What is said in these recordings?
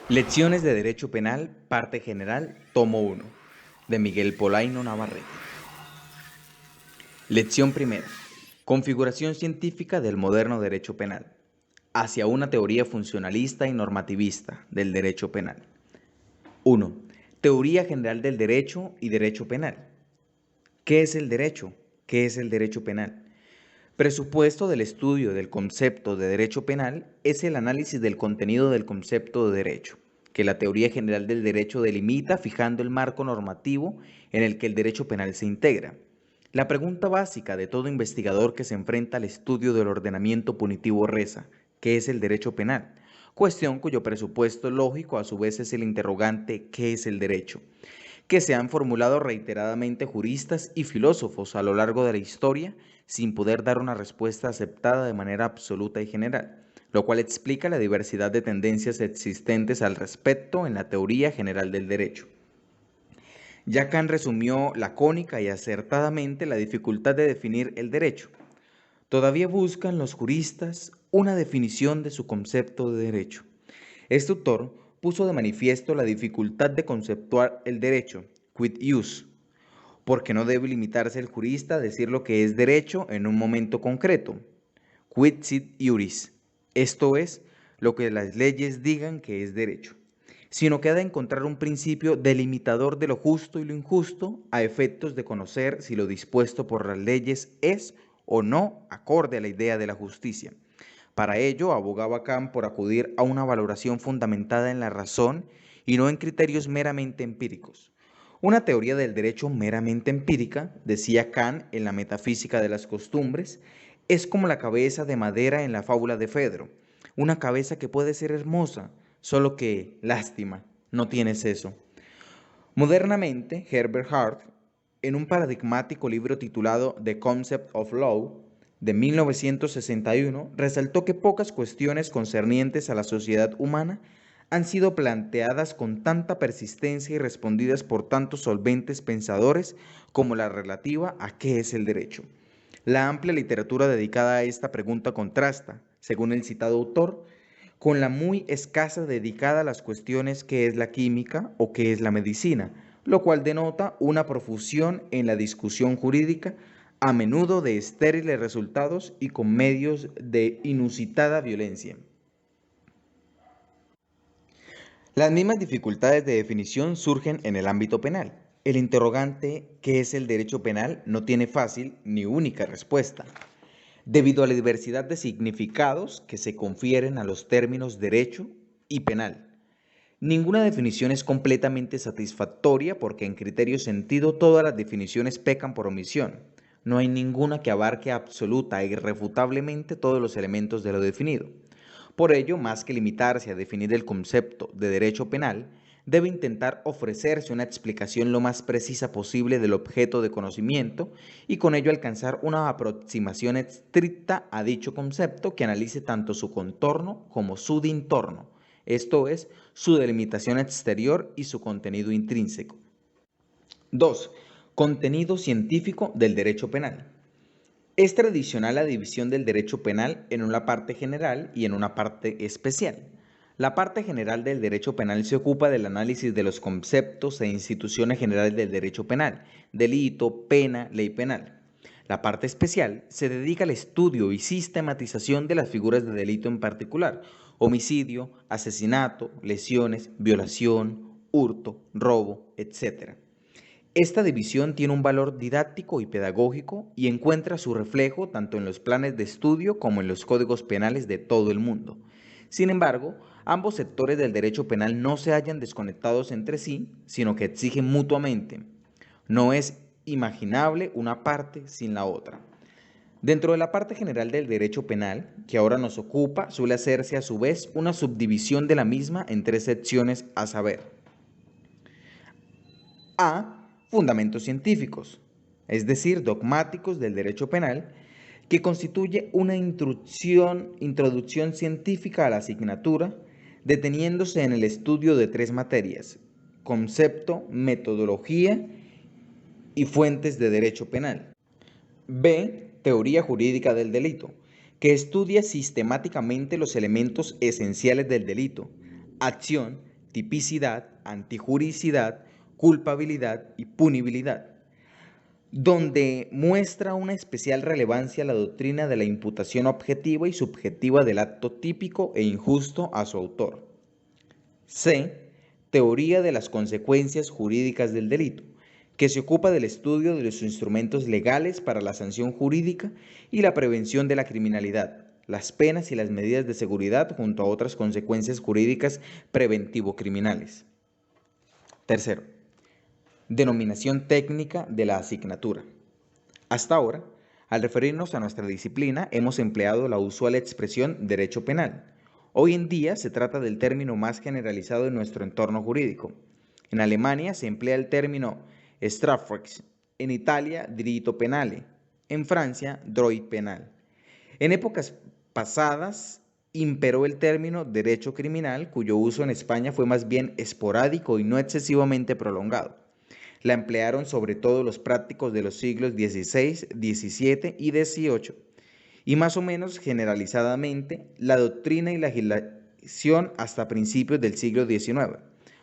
Lecciones de Derecho Penal, parte general, tomo 1, de Miguel Polaino Navarrete. Lección primera. Configuración científica del moderno derecho penal, hacia una teoría funcionalista y normativista del derecho penal. 1. Teoría general del derecho y derecho penal. ¿Qué es el derecho? ¿Qué es el derecho penal? Presupuesto del estudio del concepto de derecho penal es el análisis del contenido del concepto de derecho, que la teoría general del derecho delimita fijando el marco normativo en el que el derecho penal se integra. La pregunta básica de todo investigador que se enfrenta al estudio del ordenamiento punitivo reza: ¿qué es el derecho penal? Cuestión cuyo presupuesto lógico a su vez es el interrogante: ¿qué es el derecho?, que se han formulado reiteradamente juristas y filósofos a lo largo de la historia sin poder dar una respuesta aceptada de manera absoluta y general, lo cual explica la diversidad de tendencias existentes al respecto en la teoría general del derecho. Ya Kant resumió lacónica y acertadamente la dificultad de definir el derecho. Todavía buscan los juristas una definición de su concepto de derecho. Este autor puso de manifiesto la dificultad de conceptuar el derecho, quid ius, porque no debe limitarse el jurista a decir lo que es derecho en un momento concreto, quid sit iuris, esto es, lo que las leyes digan que es derecho, sino que ha de encontrar un principio delimitador de lo justo y lo injusto a efectos de conocer si lo dispuesto por las leyes es o no acorde a la idea de la justicia. Para ello, abogaba Kant por acudir a una valoración fundamentada en la razón y no en criterios meramente empíricos. Una teoría del derecho meramente empírica, decía Kant en la Metafísica de las Costumbres, es como la cabeza de madera en la fábula de Fedro, una cabeza que puede ser hermosa, solo que, lástima, no tiene seso. Modernamente, Herbert Hart, en un paradigmático libro titulado The Concept of Law, de 1961, resaltó que pocas cuestiones concernientes a la sociedad humana han sido planteadas con tanta persistencia y respondidas por tantos solventes pensadores como la relativa a qué es el derecho. La amplia literatura dedicada a esta pregunta contrasta, según el citado autor, con la muy escasa dedicada a las cuestiones qué es la química o qué es la medicina, lo cual denota una profusión en la discusión jurídica, a menudo de estériles resultados y con medios de inusitada violencia. Las mismas dificultades de definición surgen en el ámbito penal. El interrogante ¿qué es el derecho penal? No tiene fácil ni única respuesta, debido a la diversidad de significados que se confieren a los términos derecho y penal. Ninguna definición es completamente satisfactoria porque en criterio sentido todas las definiciones pecan por omisión. No hay ninguna que abarque absoluta e irrefutablemente todos los elementos de lo definido. Por ello, más que limitarse a definir el concepto de derecho penal, debe intentar ofrecerse una explicación lo más precisa posible del objeto de conocimiento y con ello alcanzar una aproximación estricta a dicho concepto que analice tanto su contorno como su dintorno, esto es, su delimitación exterior y su contenido intrínseco. 2. Contenido científico del derecho penal. Es tradicional la división del derecho penal en una parte general y en una parte especial. La parte general del derecho penal se ocupa del análisis de los conceptos e instituciones generales del derecho penal, delito, pena, ley penal. La parte especial se dedica al estudio y sistematización de las figuras de delito en particular: homicidio, asesinato, lesiones, violación, hurto, robo, etc. Esta división tiene un valor didáctico y pedagógico y encuentra su reflejo tanto en los planes de estudio como en los códigos penales de todo el mundo. Sin embargo, ambos sectores del derecho penal no se hallan desconectados entre sí, sino que exigen mutuamente. No es imaginable una parte sin la otra. Dentro de la parte general del derecho penal, que ahora nos ocupa, suele hacerse a su vez una subdivisión de la misma en tres secciones, a saber: A. Fundamentos científicos, es decir, dogmáticos del derecho penal, que constituye una introducción científica a la asignatura, deteniéndose en el estudio de tres materias: concepto, metodología y fuentes de derecho penal. B. Teoría jurídica del delito, que estudia sistemáticamente los elementos esenciales del delito: acción, tipicidad, antijuricidad, culpabilidad y punibilidad, donde muestra una especial relevancia la doctrina de la imputación objetiva y subjetiva del acto típico e injusto a su autor. C. Teoría de las consecuencias jurídicas del delito, que se ocupa del estudio de los instrumentos legales para la sanción jurídica y la prevención de la criminalidad, las penas y las medidas de seguridad junto a otras consecuencias jurídicas preventivo-criminales. Tercero, denominación técnica de la asignatura. Hasta ahora, al referirnos a nuestra disciplina, hemos empleado la usual expresión derecho penal. Hoy en día se trata del término más generalizado en nuestro entorno jurídico. En Alemania se emplea el término Strafrecht, en Italia diritto penale, en Francia droit penal. En épocas pasadas imperó el término derecho criminal, cuyo uso en España fue más bien esporádico y no excesivamente prolongado. La emplearon sobre todo los prácticos de los siglos XVI, XVII y XVIII, y más o menos generalizadamente la doctrina y legislación hasta principios del siglo XIX.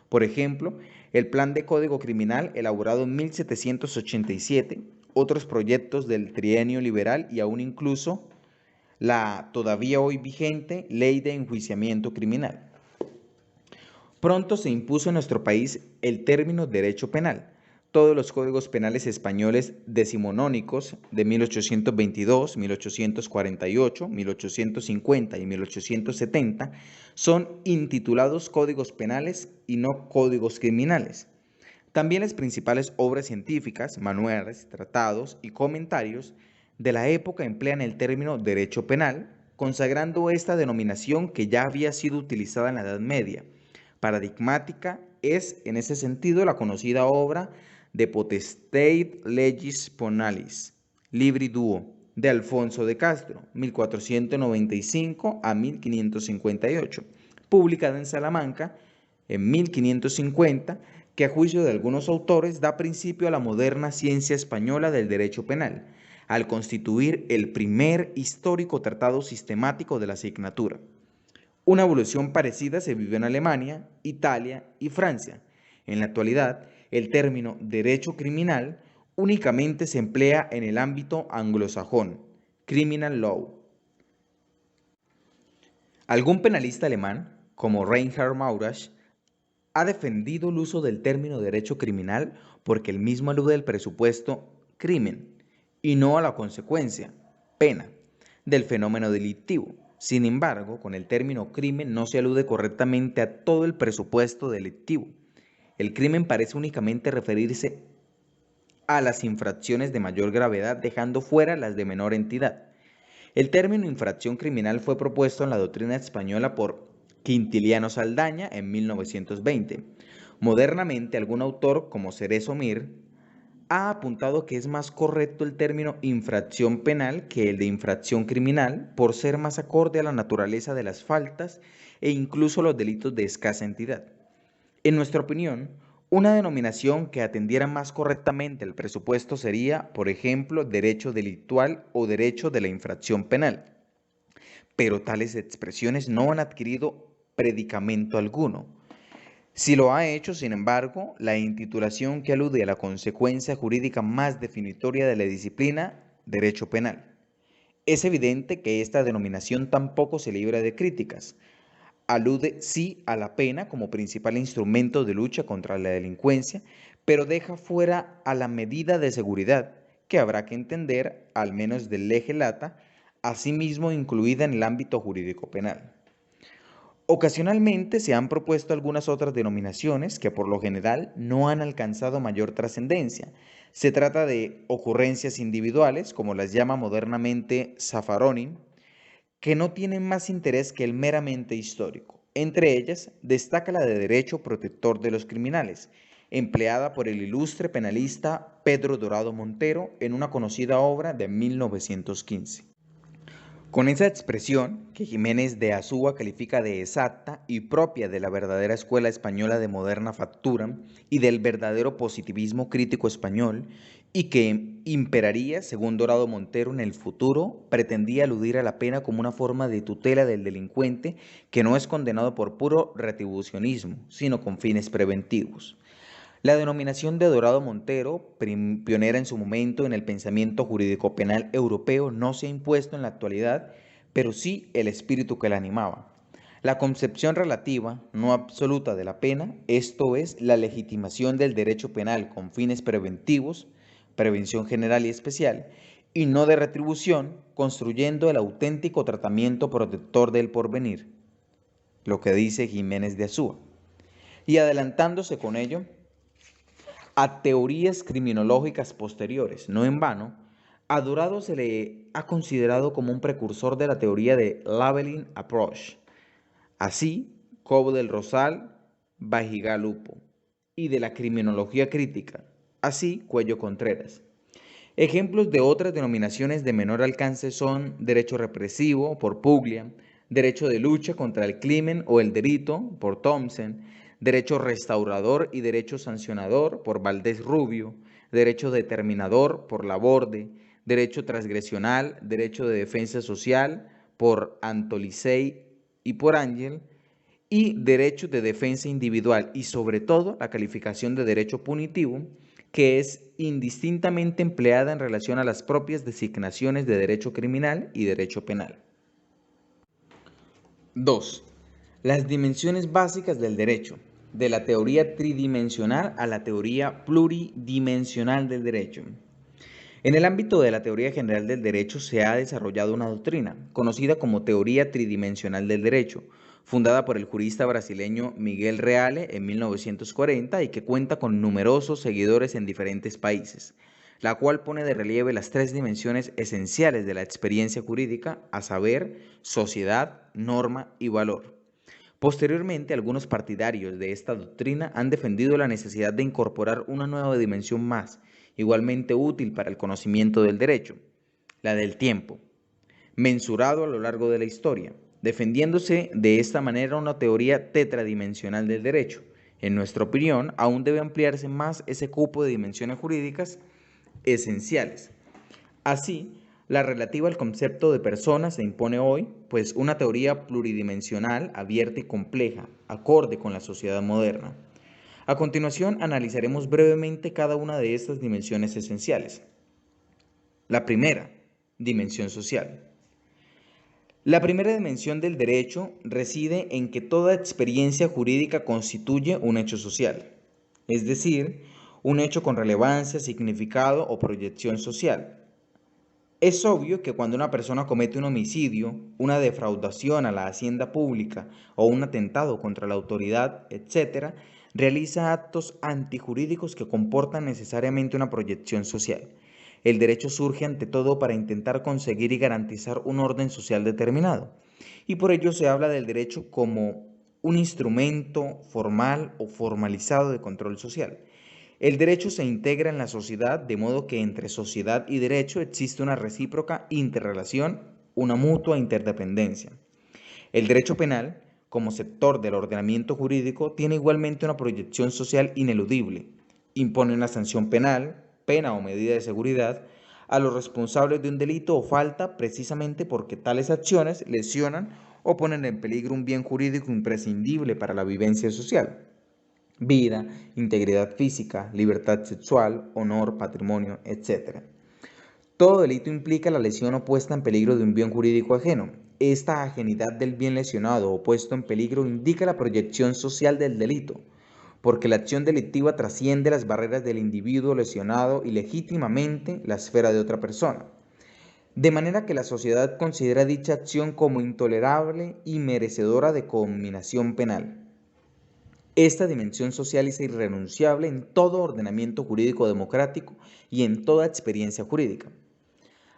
Por ejemplo, el Plan de Código Criminal elaborado en 1787, otros proyectos del trienio liberal y aún incluso la todavía hoy vigente Ley de Enjuiciamiento Criminal. Pronto se impuso en nuestro país el término derecho penal. Todos los códigos penales españoles decimonónicos de 1822, 1848, 1850 y 1870 son intitulados códigos penales y no códigos criminales. También las principales obras científicas, manuales, tratados y comentarios de la época emplean el término derecho penal, consagrando esta denominación que ya había sido utilizada en la Edad Media. Paradigmática es, en ese sentido, la conocida obra de Potestate Legis Ponalis, Libri Duo, de Alfonso de Castro, 1495 a 1558, publicada en Salamanca en 1550, que a juicio de algunos autores da principio a la moderna ciencia española del derecho penal, al constituir el primer histórico tratado sistemático de la asignatura. Una evolución parecida se vivió en Alemania, Italia y Francia. En la actualidad, el término derecho criminal únicamente se emplea en el ámbito anglosajón, criminal law. Algún penalista alemán, como Reinhard Maurach, ha defendido el uso del término derecho criminal porque el mismo alude al presupuesto crimen y no a la consecuencia, pena, del fenómeno delictivo. Sin embargo, con el término crimen no se alude correctamente a todo el presupuesto delictivo. El crimen parece únicamente referirse a las infracciones de mayor gravedad, dejando fuera las de menor entidad. El término infracción criminal fue propuesto en la doctrina española por Quintiliano Saldaña en 1920. Modernamente, algún autor, como Cerezo Mir, ha apuntado que es más correcto el término infracción penal que el de infracción criminal por ser más acorde a la naturaleza de las faltas e incluso los delitos de escasa entidad. En nuestra opinión, una denominación que atendiera más correctamente el presupuesto sería, por ejemplo, derecho delictual o derecho de la infracción penal. Pero tales expresiones no han adquirido predicamento alguno. Si lo ha hecho, sin embargo, la intitulación que alude a la consecuencia jurídica más definitoria de la disciplina, derecho penal. Es evidente que esta denominación tampoco se libra de críticas. Alude sí a la pena como principal instrumento de lucha contra la delincuencia, pero deja fuera a la medida de seguridad, que habrá que entender, al menos del lege lata, asimismo incluida en el ámbito jurídico penal. Ocasionalmente se han propuesto algunas otras denominaciones que por lo general no han alcanzado mayor trascendencia. Se trata de ocurrencias individuales, como las llama modernamente Zaffaroni, que no tienen más interés que el meramente histórico. Entre ellas destaca la de derecho protector de los criminales, empleada por el ilustre penalista Pedro Dorado Montero en una conocida obra de 1915. Con esa expresión, que Jiménez de Azúa califica de exacta y propia de la verdadera escuela española de moderna factura y del verdadero positivismo crítico español, y que imperaría, según Dorado Montero, en el futuro, pretendía aludir a la pena como una forma de tutela del delincuente que no es condenado por puro retribucionismo, sino con fines preventivos. La denominación de Dorado Montero, pionera en su momento en el pensamiento jurídico penal europeo, no se ha impuesto en la actualidad, pero sí el espíritu que la animaba. La concepción relativa, no absoluta de la pena, esto es, la legitimación del derecho penal con fines preventivos, prevención general y especial, y no de retribución, construyendo el auténtico tratamiento protector del porvenir, lo que dice Jiménez de Azúa. Y adelantándose con ello, a teorías criminológicas posteriores. No en vano, a Dorado se le ha considerado como un precursor de la teoría de Labeling Approach, así Cobo del Rosal, Bajigalupo, y de la criminología crítica, así Cuello Contreras. Ejemplos de otras denominaciones de menor alcance son derecho represivo por Puglia, derecho de lucha contra el crimen o el delito por Thompson, derecho restaurador y derecho sancionador por Valdés Rubio, derecho determinador por Laborde, derecho transgresional, derecho de defensa social por Antolicey y por Ángel, y derecho de defensa individual y sobre todo la calificación de derecho punitivo, que es indistintamente empleada en relación a las propias designaciones de derecho criminal y derecho penal. 2. Las dimensiones básicas del derecho, de la teoría tridimensional a la teoría pluridimensional del derecho. En el ámbito de la teoría general del derecho se ha desarrollado una doctrina, conocida como teoría tridimensional del derecho, fundada por el jurista brasileño Miguel Reale en 1940 y que cuenta con numerosos seguidores en diferentes países, la cual pone de relieve las tres dimensiones esenciales de la experiencia jurídica, a saber, sociedad, norma y valor. Posteriormente, algunos partidarios de esta doctrina han defendido la necesidad de incorporar una nueva dimensión más, igualmente útil para el conocimiento del derecho, la del tiempo, mensurado a lo largo de la historia, defendiéndose de esta manera una teoría tetradimensional del derecho. En nuestra opinión, aún debe ampliarse más ese cupo de dimensiones jurídicas esenciales. Así, la relativa al concepto de persona se impone hoy, pues una teoría pluridimensional, abierta y compleja, acorde con la sociedad moderna. A continuación, analizaremos brevemente cada una de estas dimensiones esenciales. La primera, dimensión social. La primera dimensión del derecho reside en que toda experiencia jurídica constituye un hecho social, es decir, un hecho con relevancia, significado o proyección social. Es obvio que cuando una persona comete un homicidio, una defraudación a la hacienda pública o un atentado contra la autoridad, etc., realiza actos antijurídicos que comportan necesariamente una proyección social. El derecho surge ante todo para intentar conseguir y garantizar un orden social determinado. Y por ello se habla del derecho como un instrumento formal o formalizado de control social. El derecho se integra en la sociedad de modo que entre sociedad y derecho existe una recíproca interrelación, una mutua interdependencia. El derecho penal, como sector del ordenamiento jurídico, tiene igualmente una proyección social ineludible. Impone una sanción penal, pena o medida de seguridad, a los responsables de un delito o falta precisamente porque tales acciones lesionan o ponen en peligro un bien jurídico imprescindible para la vivencia social: vida, integridad física, libertad sexual, honor, patrimonio, etc. Todo delito implica la lesión o puesta en peligro de un bien jurídico ajeno. Esta ajenidad del bien lesionado o puesto en peligro indica la proyección social del delito, porque la acción delictiva trasciende las barreras del individuo lesionado y legítimamente la esfera de otra persona. De manera que la sociedad considera dicha acción como intolerable y merecedora de conminación penal. Esta dimensión social es irrenunciable en todo ordenamiento jurídico democrático y en toda experiencia jurídica.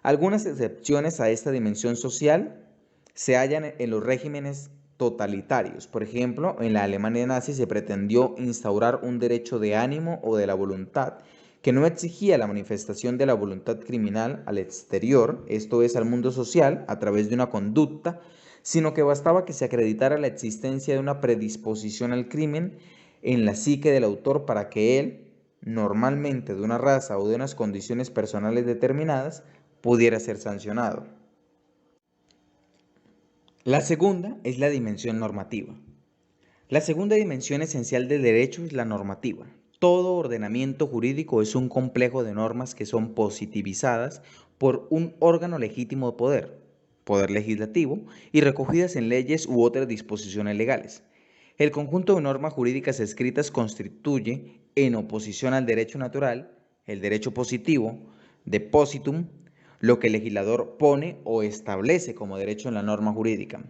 Algunas excepciones a esta dimensión social se hallan en los regímenes totalitarios. Por ejemplo, en la Alemania nazi se pretendió instaurar un derecho de ánimo o de la voluntad que no exigía la manifestación de la voluntad criminal al exterior, esto es, al mundo social, a través de una conducta, sino que bastaba que se acreditara la existencia de una predisposición al crimen en la psique del autor para que él, normalmente de una raza o de unas condiciones personales determinadas, pudiera ser sancionado. La segunda es la dimensión normativa. La segunda dimensión esencial del derecho es la normativa. Todo ordenamiento jurídico es un complejo de normas que son positivizadas por un órgano legítimo de poder legislativo, y recogidas en leyes u otras disposiciones legales. El conjunto de normas jurídicas escritas constituye, en oposición al derecho natural, el derecho positivo, depositum, lo que el legislador pone o establece como derecho en la norma jurídica.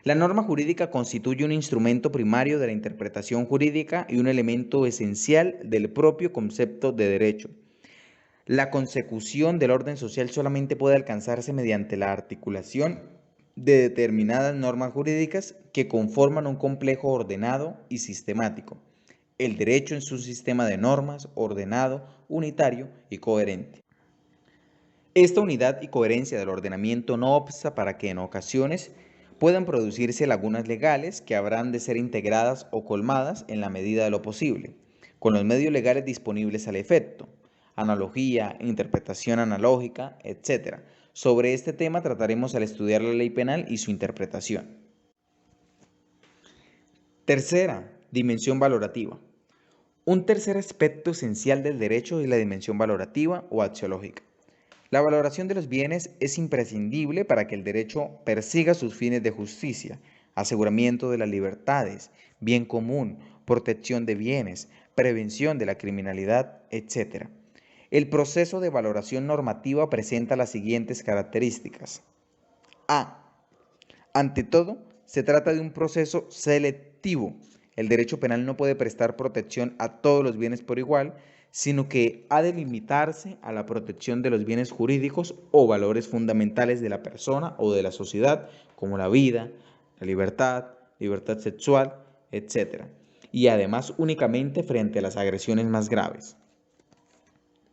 La norma jurídica constituye un instrumento primario de la interpretación jurídica y un elemento esencial del propio concepto de derecho. La consecución del orden social solamente puede alcanzarse mediante la articulación de determinadas normas jurídicas que conforman un complejo ordenado y sistemático. El derecho es un sistema de normas ordenado, unitario y coherente. Esta unidad y coherencia del ordenamiento no obsta para que en ocasiones puedan producirse lagunas legales que habrán de ser integradas o colmadas en la medida de lo posible, con los medios legales disponibles al efecto, analogía, interpretación analógica, etc. Sobre este tema trataremos al estudiar la ley penal y su interpretación. Tercera, dimensión valorativa. Un tercer aspecto esencial del derecho es la dimensión valorativa o axiológica. La valoración de los bienes es imprescindible para que el derecho persiga sus fines de justicia, aseguramiento de las libertades, bien común, protección de bienes, prevención de la criminalidad, etc. El proceso de valoración normativa presenta las siguientes características. A. Ante todo, se trata de un proceso selectivo. El derecho penal no puede prestar protección a todos los bienes por igual, sino que ha de limitarse a la protección de los bienes jurídicos o valores fundamentales de la persona o de la sociedad, como la vida, la libertad sexual, etc. Y además únicamente frente a las agresiones más graves.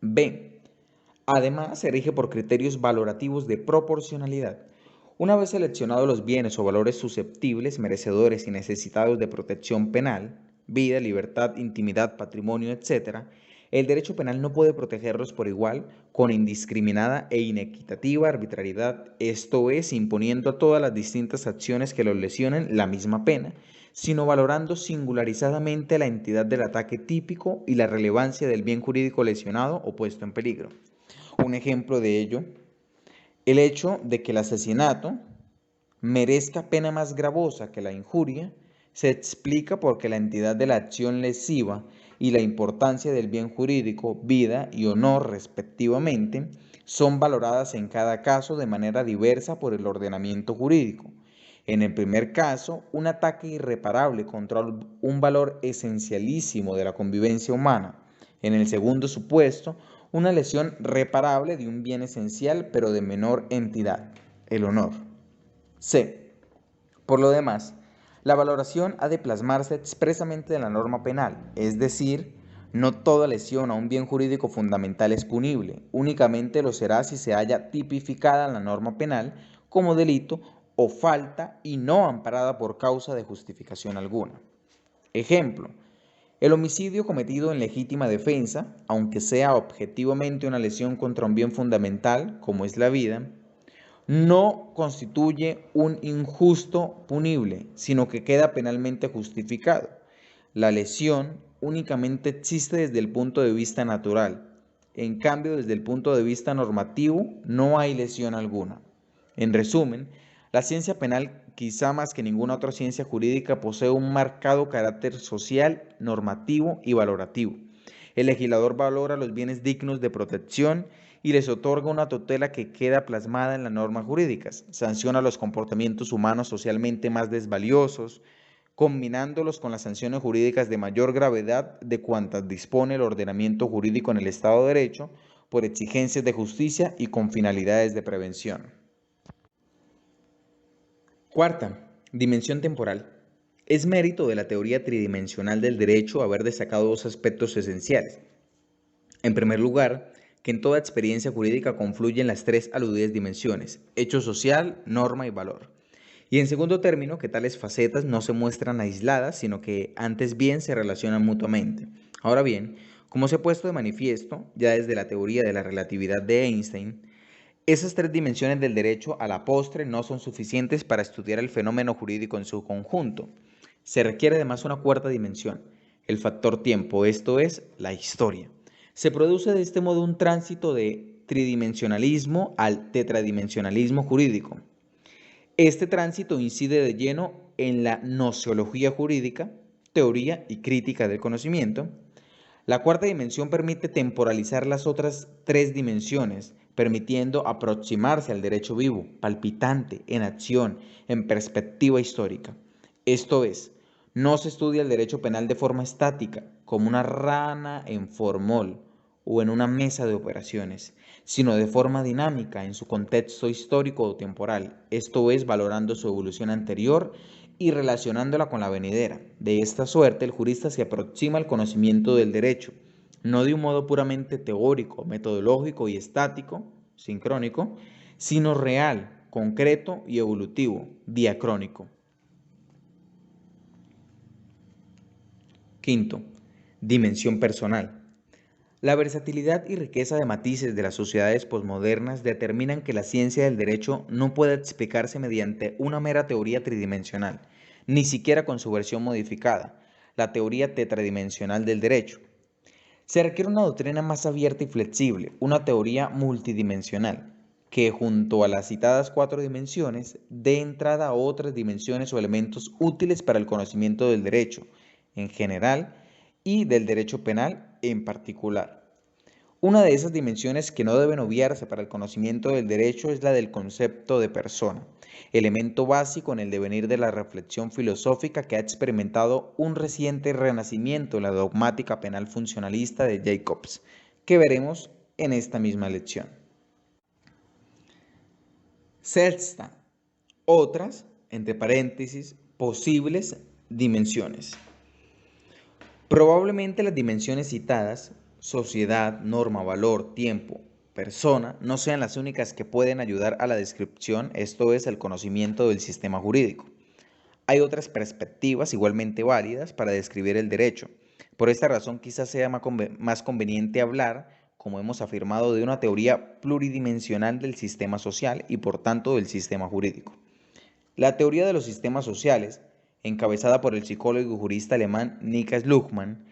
B. Además, se rige por criterios valorativos de proporcionalidad. Una vez seleccionados los bienes o valores susceptibles, merecedores y necesitados de protección penal, vida, libertad, intimidad, patrimonio, etc., el derecho penal no puede protegerlos por igual, con indiscriminada e inequitativa arbitrariedad, esto es, imponiendo a todas las distintas acciones que los lesionen la misma pena, sino valorando singularizadamente la entidad del ataque típico y la relevancia del bien jurídico lesionado o puesto en peligro. Un ejemplo de ello, el hecho de que el asesinato merezca pena más gravosa que la injuria, se explica porque la entidad de la acción lesiva y la importancia del bien jurídico, vida y honor respectivamente, son valoradas en cada caso de manera diversa por el ordenamiento jurídico. En el primer caso, un ataque irreparable contra un valor esencialísimo de la convivencia humana. En el segundo supuesto, una lesión reparable de un bien esencial pero de menor entidad, el honor. C. Por lo demás, la valoración ha de plasmarse expresamente en la norma penal, es decir, no toda lesión a un bien jurídico fundamental es punible, únicamente lo será si se haya tipificada en la norma penal como delito o falta y no amparada por causa de justificación alguna. Ejemplo, el homicidio cometido en legítima defensa, aunque sea objetivamente una lesión contra un bien fundamental, como es la vida, no constituye un injusto punible, sino que queda penalmente justificado. La lesión únicamente existe desde el punto de vista natural. En cambio, desde el punto de vista normativo, no hay lesión alguna. En resumen, la ciencia penal, quizá más que ninguna otra ciencia jurídica, posee un marcado carácter social, normativo y valorativo. El legislador valora los bienes dignos de protección y les otorga una tutela que queda plasmada en las normas jurídicas. Sanciona los comportamientos humanos socialmente más desvaliosos, combinándolos con las sanciones jurídicas de mayor gravedad de cuantas dispone el ordenamiento jurídico en el Estado de Derecho, por exigencias de justicia y con finalidades de prevención. Cuarta, dimensión temporal. Es mérito de la teoría tridimensional del derecho haber destacado dos aspectos esenciales. En primer lugar, que en toda experiencia jurídica confluyen las tres aludidas dimensiones, hecho social, norma y valor. Y en segundo término, que tales facetas no se muestran aisladas, sino que antes bien se relacionan mutuamente. Ahora bien, como se ha puesto de manifiesto ya desde la teoría de la relatividad de Einstein, esas tres dimensiones del derecho a la postre no son suficientes para estudiar el fenómeno jurídico en su conjunto. Se requiere además una cuarta dimensión, el factor tiempo, esto es, la historia. Se produce de este modo un tránsito de tridimensionalismo al tetradimensionalismo jurídico. Este tránsito incide de lleno en la nociología jurídica, teoría y crítica del conocimiento. La cuarta dimensión permite temporalizar las otras tres dimensiones, permitiendo aproximarse al derecho vivo, palpitante, en acción, en perspectiva histórica. Esto es, no se estudia el derecho penal de forma estática, como una rana en formol o en una mesa de operaciones, sino de forma dinámica en su contexto histórico o temporal, esto es, valorando su evolución anterior y relacionándola con la venidera. De esta suerte, el jurista se aproxima al conocimiento del derecho, no de un modo puramente teórico, metodológico y estático, sincrónico, sino real, concreto y evolutivo, diacrónico. Quinto, dimensión personal. La versatilidad y riqueza de matices de las sociedades posmodernas determinan que la ciencia del derecho no puede explicarse mediante una mera teoría tridimensional, ni siquiera con su versión modificada, la teoría tetradimensional del derecho. Se requiere una doctrina más abierta y flexible, una teoría multidimensional, que junto a las citadas cuatro dimensiones dé entrada a otras dimensiones o elementos útiles para el conocimiento del derecho en general y del derecho penal en particular. Una de esas dimensiones que no deben obviarse para el conocimiento del derecho es la del concepto de persona, elemento básico en el devenir de la reflexión filosófica que ha experimentado un reciente renacimiento en la dogmática penal funcionalista de Jacobs, que veremos en esta misma lección. Sexta, otras, entre paréntesis, posibles dimensiones. Probablemente las dimensiones citadas, sociedad, norma, valor, tiempo, persona, no sean las únicas que pueden ayudar a la descripción, esto es, el conocimiento del sistema jurídico. Hay otras perspectivas igualmente válidas para describir el derecho. Por esta razón quizás sea más conveniente hablar, como hemos afirmado, de una teoría pluridimensional del sistema social y por tanto del sistema jurídico. La teoría de los sistemas sociales, encabezada por el psicólogo y jurista alemán Niklas Luhmann,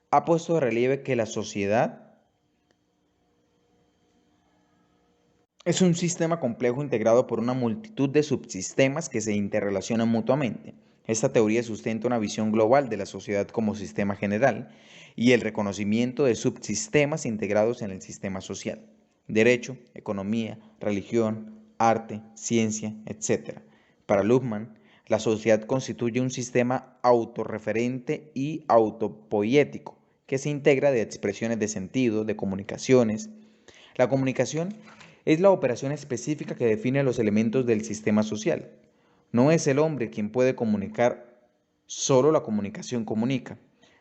ha puesto de relieve que la sociedad es un sistema complejo integrado por una multitud de subsistemas que se interrelacionan mutuamente. Esta teoría sustenta una visión global de la sociedad como sistema general y el reconocimiento de subsistemas integrados en el sistema social: derecho, economía, religión, arte, ciencia, etc. Para Luhmann, la sociedad constituye un sistema autorreferente y autopoiético que se integra de expresiones de sentido, de comunicaciones. La comunicación es la operación específica que define los elementos del sistema social. No es el hombre quien puede comunicar, solo la comunicación comunica.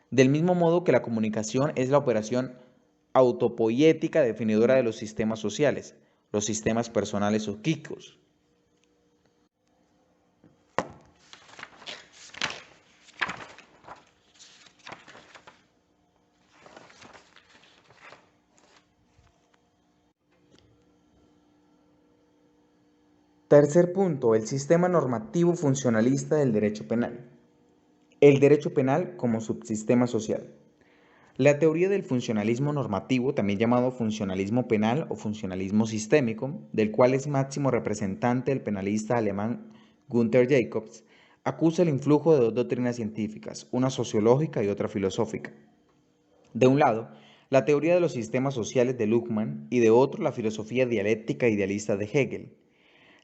Del mismo modo que la comunicación es la operación autopoiética definidora de los sistemas sociales, los sistemas personales o psíquicos. Tercer punto, el sistema normativo funcionalista del derecho penal. El derecho penal como subsistema social. La teoría del funcionalismo normativo, también llamado funcionalismo penal o funcionalismo sistémico, del cual es máximo representante el penalista alemán Günther Jacobs, acusa el influjo de dos doctrinas científicas, una sociológica y otra filosófica. De un lado, la teoría de los sistemas sociales de Luhmann y de otro la filosofía dialéctica idealista de Hegel.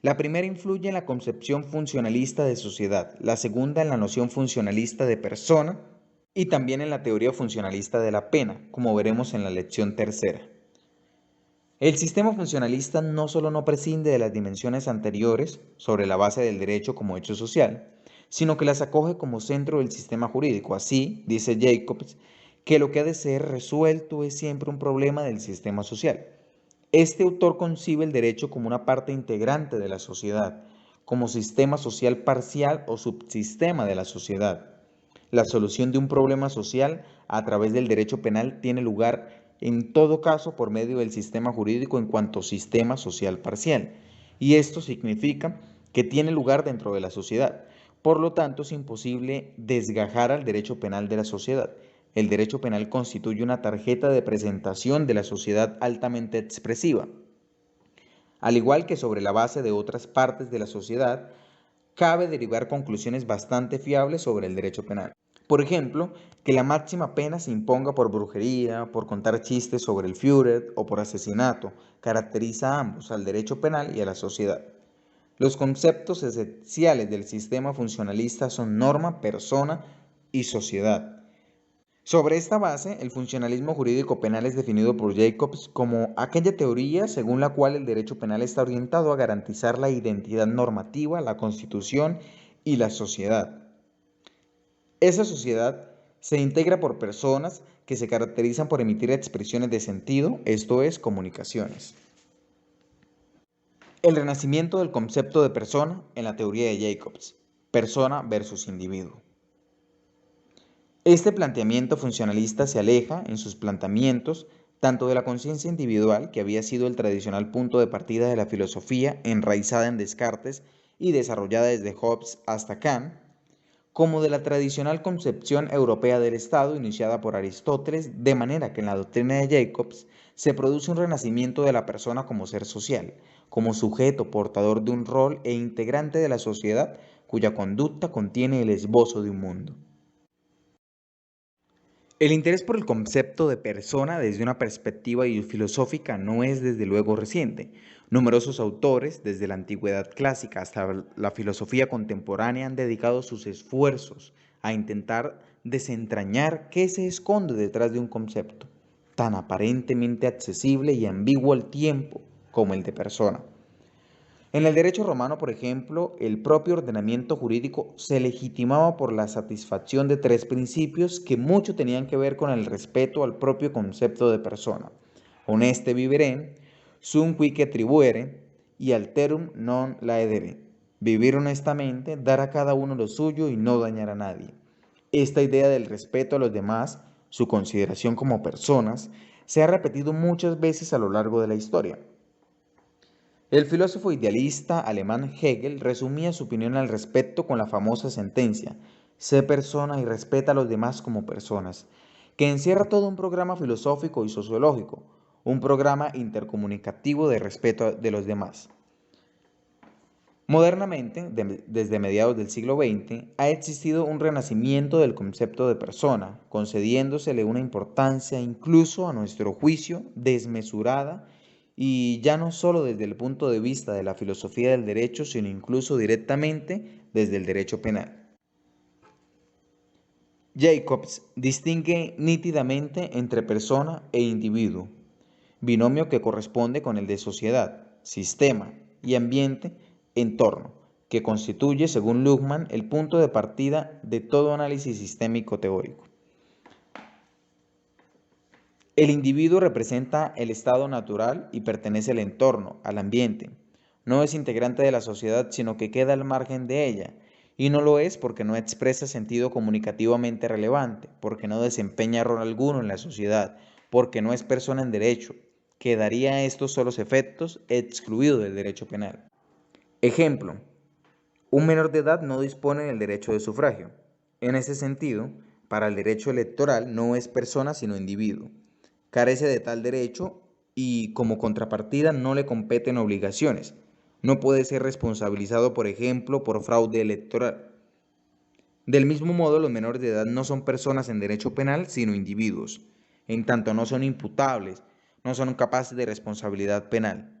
La primera influye en la concepción funcionalista de sociedad, la segunda en la noción funcionalista de persona y también en la teoría funcionalista de la pena, como veremos en la lección tercera. El sistema funcionalista no solo no prescinde de las dimensiones anteriores sobre la base del derecho como hecho social, sino que las acoge como centro del sistema jurídico. Así, dice Jacobs, que lo que ha de ser resuelto es siempre un problema del sistema social. Este autor concibe el derecho como una parte integrante de la sociedad, como sistema social parcial o subsistema de la sociedad. La solución de un problema social a través del derecho penal tiene lugar en todo caso por medio del sistema jurídico en cuanto sistema social parcial, y esto significa que tiene lugar dentro de la sociedad. Por lo tanto, es imposible desgajar al derecho penal de la sociedad. El derecho penal constituye una tarjeta de presentación de la sociedad altamente expresiva. Al igual que sobre la base de otras partes de la sociedad, cabe derivar conclusiones bastante fiables sobre el derecho penal. Por ejemplo, que la máxima pena se imponga por brujería, por contar chistes sobre el Führer o por asesinato, caracteriza a ambos, al derecho penal y a la sociedad. Los conceptos esenciales del sistema funcionalista son norma, persona y sociedad. Sobre esta base, el funcionalismo jurídico penal es definido por Jacobs como aquella teoría según la cual el derecho penal está orientado a garantizar la identidad normativa, la constitución y la sociedad. Esa sociedad se integra por personas que se caracterizan por emitir expresiones de sentido, esto es, comunicaciones. El renacimiento del concepto de persona en la teoría de Jacobs, persona versus individuo. Este planteamiento funcionalista se aleja, en sus planteamientos, tanto de la conciencia individual, que había sido el tradicional punto de partida de la filosofía enraizada en Descartes y desarrollada desde Hobbes hasta Kant, como de la tradicional concepción europea del Estado iniciada por Aristóteles, de manera que en la doctrina de Jacobs se produce un renacimiento de la persona como ser social, como sujeto portador de un rol e integrante de la sociedad cuya conducta contiene el esbozo de un mundo. El interés por el concepto de persona desde una perspectiva filosófica no es desde luego reciente. Numerosos autores, desde la antigüedad clásica hasta la filosofía contemporánea, han dedicado sus esfuerzos a intentar desentrañar qué se esconde detrás de un concepto tan aparentemente accesible y ambiguo al tiempo como el de persona. En el derecho romano, por ejemplo, el propio ordenamiento jurídico se legitimaba por la satisfacción de tres principios que mucho tenían que ver con el respeto al propio concepto de persona. Honeste vivere, sum quique tribuere y alterum non laedere. Vivir honestamente, dar a cada uno lo suyo y no dañar a nadie. Esta idea del respeto a los demás, su consideración como personas, se ha repetido muchas veces a lo largo de la historia. El filósofo idealista alemán Hegel resumía su opinión al respecto con la famosa sentencia: sé persona y respeta a los demás como personas, que encierra todo un programa filosófico y sociológico, un programa intercomunicativo de respeto de los demás. Modernamente, desde mediados del siglo XX, ha existido un renacimiento del concepto de persona, concediéndosele una importancia incluso a nuestro juicio desmesurada y ya no solo desde el punto de vista de la filosofía del derecho, sino incluso directamente desde el derecho penal. Jacobs distingue nítidamente entre persona e individuo, binomio que corresponde con el de sociedad, sistema y ambiente, entorno, que constituye, según Luhmann, el punto de partida de todo análisis sistémico teórico. El individuo representa el estado natural y pertenece al entorno, al ambiente. No es integrante de la sociedad, sino que queda al margen de ella, y no lo es porque no expresa sentido comunicativamente relevante, porque no desempeña rol alguno en la sociedad, porque no es persona en derecho. Quedaría a estos solos efectos excluido del derecho penal. Ejemplo: un menor de edad no dispone del derecho de sufragio. En ese sentido, para el derecho electoral no es persona sino individuo. Carece de tal derecho y, como contrapartida, no le competen obligaciones. No puede ser responsabilizado, por ejemplo, por fraude electoral. Del mismo modo, los menores de edad no son personas en derecho penal, sino individuos, en tanto no son imputables, no son capaces de responsabilidad penal.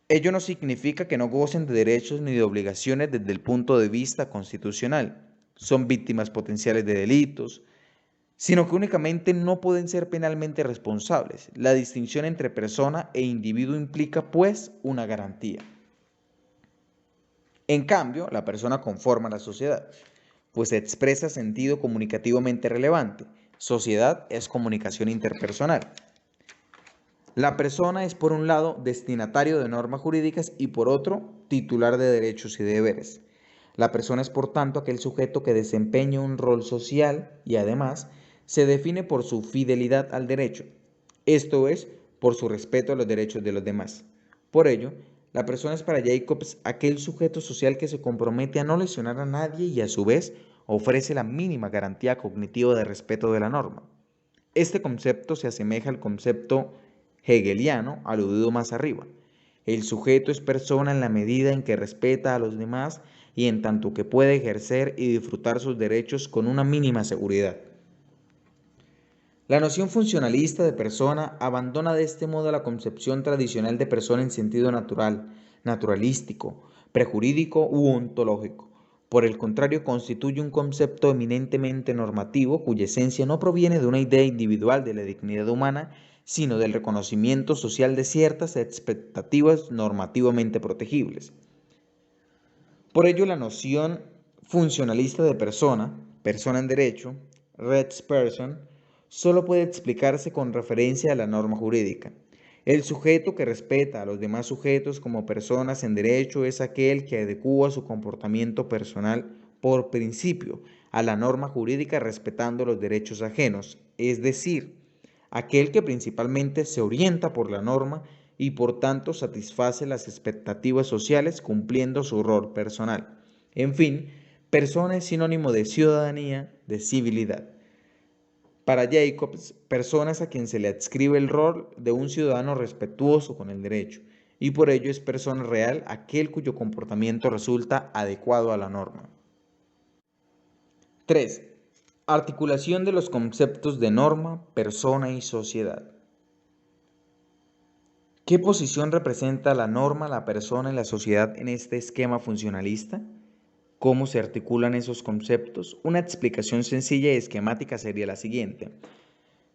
Ello no significa que no gocen de derechos ni de obligaciones desde el punto de vista constitucional. Son víctimas potenciales de delitos, sino que únicamente no pueden ser penalmente responsables. La distinción entre persona e individuo implica, pues, una garantía. En cambio, la persona conforma la sociedad, pues expresa sentido comunicativamente relevante. Sociedad es comunicación interpersonal. La persona es por un lado destinatario de normas jurídicas y por otro titular de derechos y deberes. La persona es por tanto aquel sujeto que desempeña un rol social y además se define por su fidelidad al derecho, esto es, por su respeto a los derechos de los demás. Por ello, la persona es para Jacobs aquel sujeto social que se compromete a no lesionar a nadie y a su vez ofrece la mínima garantía cognitiva de respeto de la norma. Este concepto se asemeja al concepto hegeliano aludido más arriba. El sujeto es persona en la medida en que respeta a los demás y en tanto que puede ejercer y disfrutar sus derechos con una mínima seguridad. La noción funcionalista de persona abandona de este modo la concepción tradicional de persona en sentido natural, naturalístico, prejurídico u ontológico. Por el contrario, constituye un concepto eminentemente normativo cuya esencia no proviene de una idea individual de la dignidad humana, sino del reconocimiento social de ciertas expectativas normativamente protegibles. Por ello, la noción funcionalista de persona, persona en derecho, res person, solo puede explicarse con referencia a la norma jurídica. El sujeto que respeta a los demás sujetos como personas en derecho es aquel que adecúa su comportamiento personal por principio a la norma jurídica respetando los derechos ajenos, es decir, aquel que principalmente se orienta por la norma y por tanto satisface las expectativas sociales cumpliendo su rol personal. En fin, persona es sinónimo de ciudadanía, de civilidad. Para Jacobs, persona es a quien se le adscribe el rol de un ciudadano respetuoso con el derecho, y por ello es persona real aquel cuyo comportamiento resulta adecuado a la norma. 3. Articulación de los conceptos de norma, persona y sociedad. ¿Qué posición representa la norma, la persona y la sociedad en este esquema funcionalista? ¿Cómo se articulan esos conceptos? Una explicación sencilla y esquemática sería la siguiente.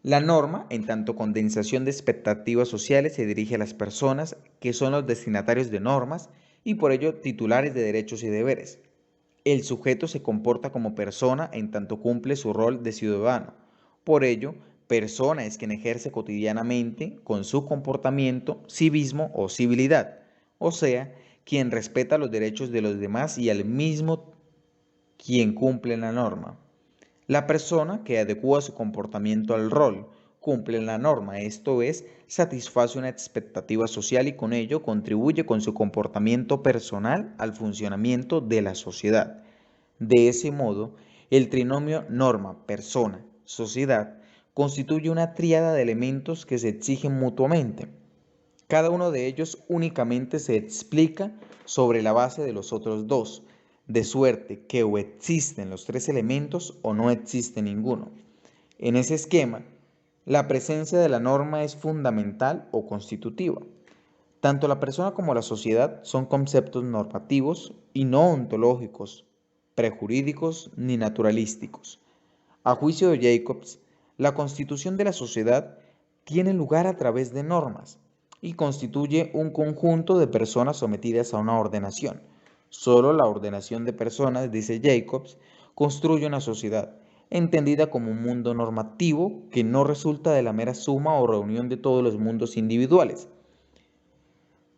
La norma, en tanto condensación de expectativas sociales, se dirige a las personas que son los destinatarios de normas y por ello titulares de derechos y deberes. El sujeto se comporta como persona en tanto cumple su rol de ciudadano. Por ello, persona es quien ejerce cotidianamente con su comportamiento civismo o civilidad, o sea, quien respeta los derechos de los demás y al mismo quien cumple la norma. La persona que adecúa su comportamiento al rol cumple la norma, esto es, satisface una expectativa social y con ello contribuye con su comportamiento personal al funcionamiento de la sociedad. De ese modo, el trinomio norma, persona, sociedad constituye una tríada de elementos que se exigen mutuamente. Cada uno de ellos únicamente se explica sobre la base de los otros dos, de suerte que o existen los tres elementos o no existe ninguno. En ese esquema, la presencia de la norma es fundamental o constitutiva. Tanto la persona como la sociedad son conceptos normativos y no ontológicos, prejurídicos ni naturalísticos. A juicio de Jacobs, la constitución de la sociedad tiene lugar a través de normas y constituye un conjunto de personas sometidas a una ordenación. Solo la ordenación de personas, dice Jacobs, construye una sociedad, entendida como un mundo normativo que no resulta de la mera suma o reunión de todos los mundos individuales,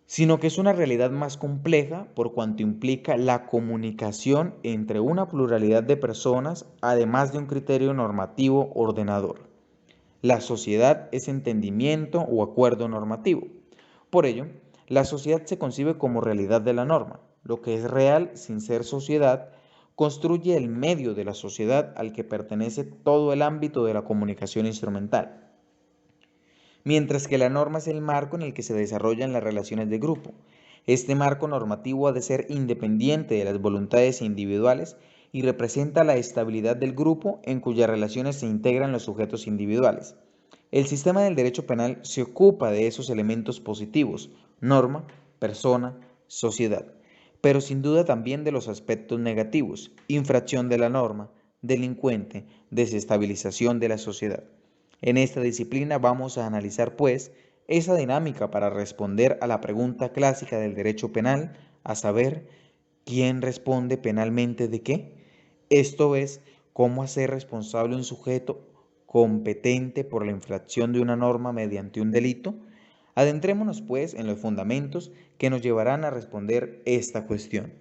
sino que es una realidad más compleja por cuanto implica la comunicación entre una pluralidad de personas, además de un criterio normativo ordenador. La sociedad es entendimiento o acuerdo normativo. Por ello, la sociedad se concibe como realidad de la norma. Lo que es real sin ser sociedad construye el medio de la sociedad al que pertenece todo el ámbito de la comunicación instrumental, mientras que la norma es el marco en el que se desarrollan las relaciones de grupo. Este marco normativo ha de ser independiente de las voluntades individuales y representa la estabilidad del grupo en cuyas relaciones se integran los sujetos individuales. El sistema del derecho penal se ocupa de esos elementos positivos, norma, persona, sociedad, pero sin duda también de los aspectos negativos, infracción de la norma, delincuente, desestabilización de la sociedad. En esta disciplina vamos a analizar, pues, esa dinámica para responder a la pregunta clásica del derecho penal, a saber, ¿quién responde penalmente de qué? Esto es, cómo hacer responsable un sujeto competente por la infracción de una norma mediante un delito? Adentrémonos, pues, en los fundamentos que nos llevarán a responder esta cuestión.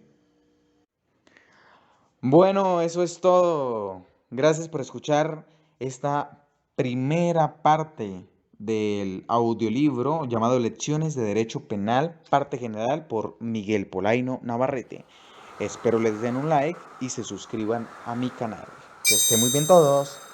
Bueno, eso es todo. Gracias por escuchar esta primera parte del audiolibro llamado Lecciones de Derecho Penal, parte general por Miguel Polaino Navarrete. Espero les den un like y se suscriban a mi canal. Que estén muy bien todos.